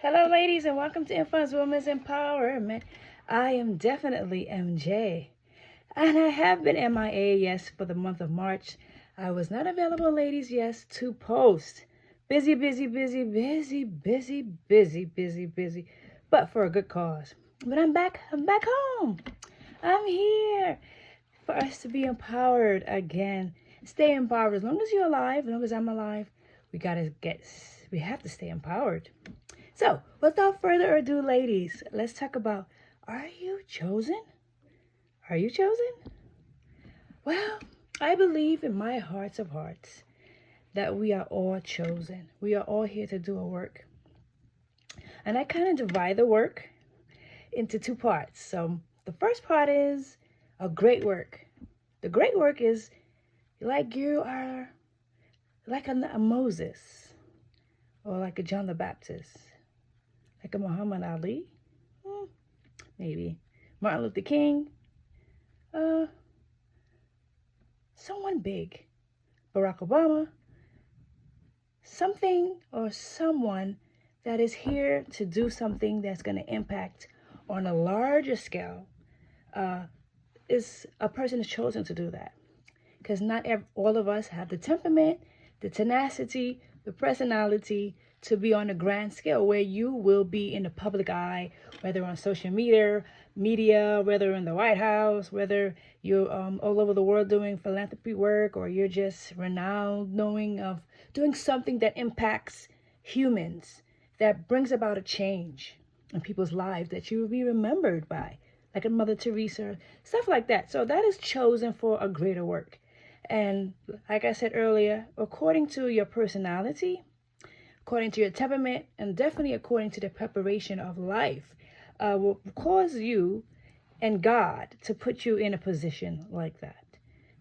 Hello, ladies, and welcome to Influence Women's Empowerment. I am definitely MJ, and I have been MIA, yes, for the month of March. I was not available, ladies, yes, to post. Busy, busy, busy, busy, busy, busy, busy, busy, but for a good cause. But I'm back. I'm back home. I'm here for us to be empowered again. Stay empowered as long as you're alive, as long as I'm alive. We have to stay empowered. So, without further ado, ladies, let's talk about, are you chosen? Are you chosen? Well, I believe in my hearts of hearts that we are all chosen. We are all here to do a work. And I kind of divide the work into two parts. So, the first part is a great work. The great work is like you are like a Moses or like a John the Baptist, like a Muhammad Ali, maybe Martin Luther King, someone big, Barack Obama, something or someone that is here to do something that's going to impact on a larger scale. Is a person is chosen to do that, because not all of us have the temperament, the tenacity, the personality to be on a grand scale where you will be in the public eye, whether on social media, whether in the White House, whether you're all over the world doing philanthropy work, or you're just renowned knowing of doing something that impacts humans, that brings about a change in people's lives that you will be remembered by, like a Mother Teresa, stuff like that. So that is chosen for a greater work. And like I said earlier, according to your personality, according to your temperament, and definitely according to the preparation of life, will cause you and God to put you in a position like that,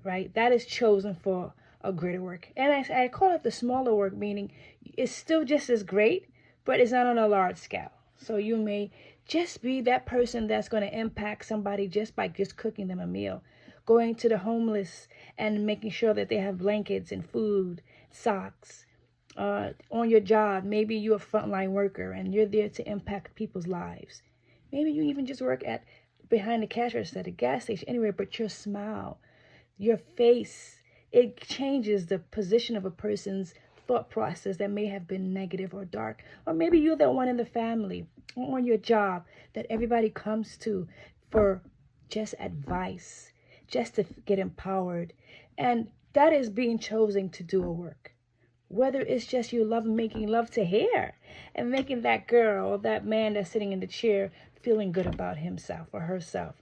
right? That is chosen for a greater work. And I call it the smaller work, meaning it's still just as great, but it's not on a large scale. So you may just be that person that's going to impact somebody just by just cooking them a meal, going to the homeless and making sure that they have blankets and food, socks. On your job, maybe you're a frontline worker and you're there to impact people's lives. Maybe you even just work at behind the cash register at a gas station, anywhere, but your smile, your face, it changes the position of a person's thought process that may have been negative or dark. Or maybe you're the one in the family or on your job that everybody comes to for just advice, just to get empowered. And that is being chosen to do a work. Whether it's just you making love to hair and making that girl or that man that's sitting in the chair feeling good about himself or herself.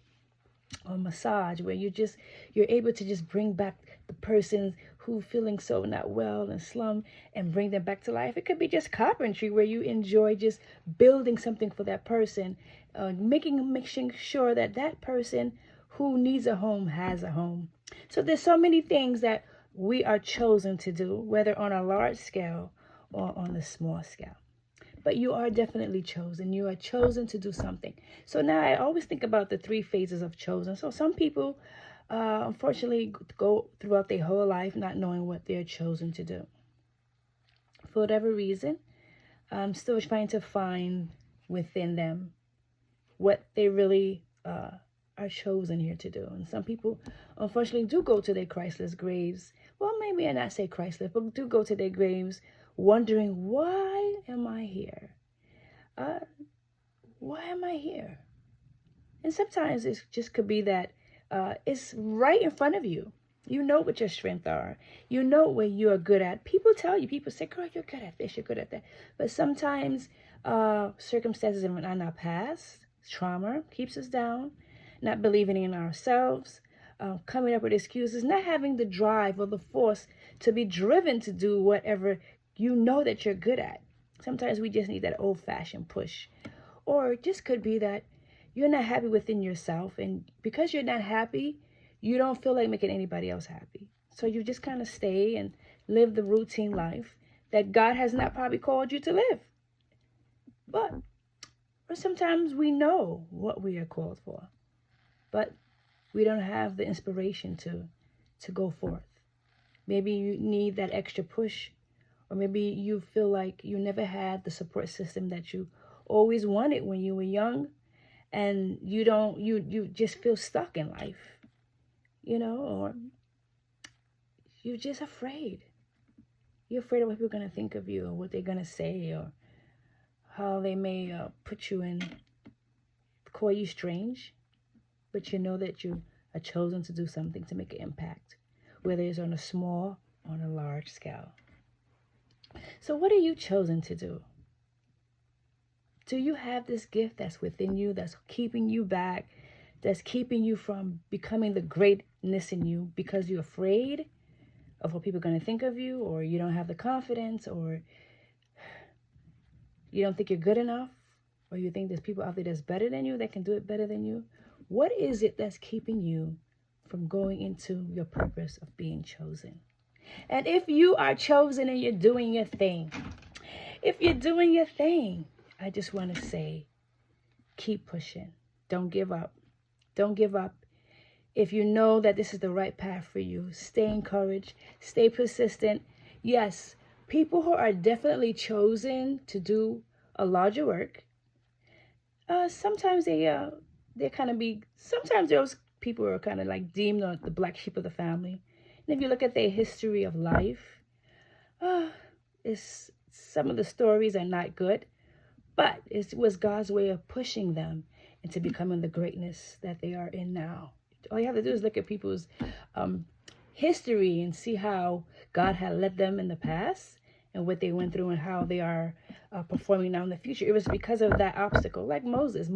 Or massage, where you're able to just bring back the person who feeling so not well and slum and bring them back to life. It could be just carpentry, where you enjoy just building something for that person, making sure that that person who needs a home has a home. So there's so many things that we are chosen to do, whether on a large scale or on a small scale. But you are definitely chosen. You are chosen to do something. So now I always think about the three phases of chosen. So some people, unfortunately, go throughout their whole life not knowing what they're chosen to do. For whatever reason, I'm still trying to find within them what they really are chosen here to do. And some people, unfortunately, do go to their Christless graves. Well, maybe I not say Christless, but do go to their graves wondering, why am I here? Why am I here? And sometimes it just could be that it's right in front of you. You know what your strengths are. You know what you are good at. People tell you, people say, girl, you're good at this, you're good at that. But sometimes circumstances in our past, trauma keeps us down, not believing in ourselves, coming up with excuses, not having the drive or the force to be driven to do whatever you know that you're good at. Sometimes we just need that old-fashioned push. Or it just could be that you're not happy within yourself, and because you're not happy, you don't feel like making anybody else happy. So you just kind of stay and live the routine life that God has not probably called you to live. But or sometimes we know what we are called for, but we don't have the inspiration to go forth. Maybe you need that extra push, Or maybe you feel like you never had the support system that you always wanted when you were young, and you just feel stuck in life, or you're just afraid. You're afraid of what people are going to think of you, or what they're going to say, or how they may put you in, call you strange. But you know that you are chosen to do something to make an impact, whether it's on a small or on a large scale. So what are you chosen to do? Do you have this gift that's within you, that's keeping you back, that's keeping you from becoming the greatness in you because you're afraid of what people are going to think of you, or you don't have the confidence, or you don't think you're good enough, or you think there's people out there that's better than you, that can do it better than you? What is it that's keeping you from going into your purpose of being chosen? And if you are chosen and you're doing your thing, I just want to say, keep pushing. Don't give up. Don't give up. If you know that this is the right path for you, stay encouraged, stay persistent. Yes, people who are definitely chosen to do a larger work, sometimes sometimes those people are kind of like deemed the black sheep of the family. And if you look at their history of life, some of the stories are not good, but it was God's way of pushing them into becoming the greatness that they are in now. All you have to do is look at people's history and see how God had led them in the past and what they went through and how they are performing now in the future. It was because of that obstacle. Like Moses.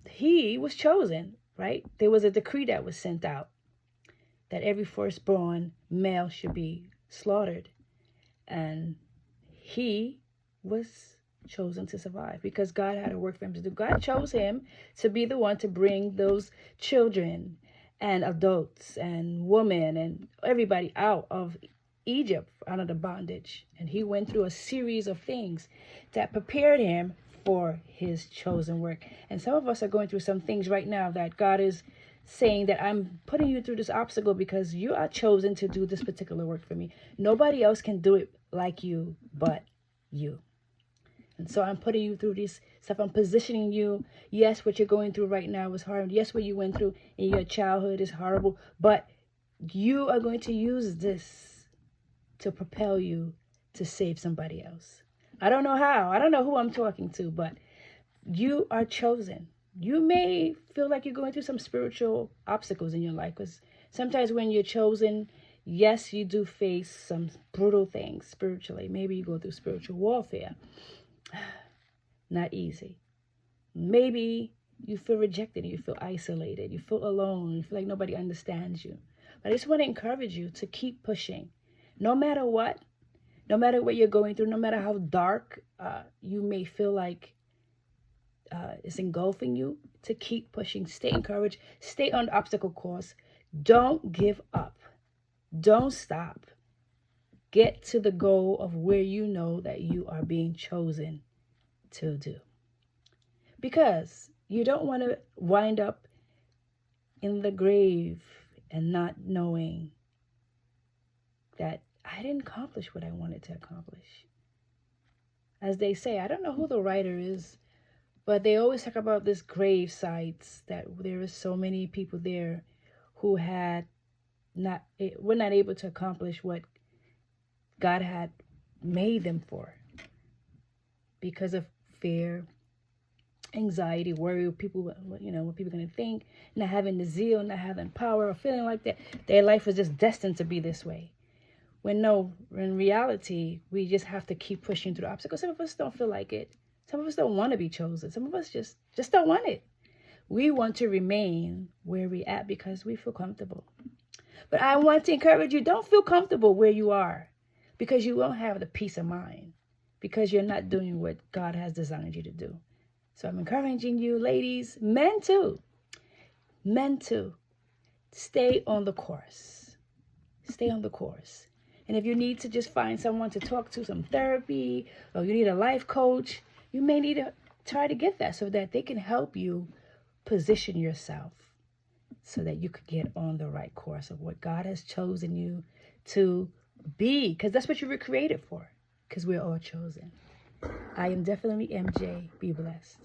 He was chosen, right? There was a decree that was sent out that every firstborn male should be slaughtered. And he was chosen to survive because God had a work for him to do. God chose him to be the one to bring those children and adults and women and everybody out of Egypt, out of the bondage. And he went through a series of things that prepared him for his chosen work. And some of us are going through some things right now that God is saying that I'm putting you through this obstacle because you are chosen to do this particular work for me. Nobody else can do it like you but you. And so I'm putting you through this stuff. I'm positioning you. Yes, what you're going through right now is hard. Yes, what you went through in your childhood is horrible. But you are going to use this to propel you to save somebody else. I don't know how. I don't know who I'm talking to, but you are chosen. You may feel like you're going through some spiritual obstacles in your life, because sometimes when you're chosen, yes, you do face some brutal things spiritually. Maybe you go through spiritual warfare. Not easy. Maybe you feel rejected, you feel isolated, you feel alone, you feel like nobody understands you. But I just want to encourage you to keep pushing. No matter what you're going through, no matter how dark you may feel like it's engulfing you, to keep pushing. Stay encouraged. Stay on the obstacle course. Don't give up. Don't stop. Get to the goal of where you know that you are being chosen to do. Because you don't want to wind up in the grave and not knowing that I didn't accomplish what I wanted to accomplish. As they say, I don't know who the writer is, but they always talk about this grave sites, that there is so many people there who were not able to accomplish what God had made them for, because of fear, anxiety, worry, what people are going to think, not having the zeal, not having power, or feeling like that their life was just destined to be this way. When in reality, we just have to keep pushing through the obstacles. Some of us don't feel like it. Some of us don't want to be chosen. Some of us just don't want it. We want to remain where we're at because we feel comfortable. But I want to encourage you, don't feel comfortable where you are, because you won't have the peace of mind, because you're not doing what God has designed you to do. So I'm encouraging you, ladies, men too, stay on the course. Stay on the course. And if you need to just find someone to talk to, some therapy, or you need a life coach, you may need to try to get that so that they can help you position yourself so that you could get on the right course of what God has chosen you to Be, because that's what you were created for, because we're all chosen. I am definitely MJ. Be blessed.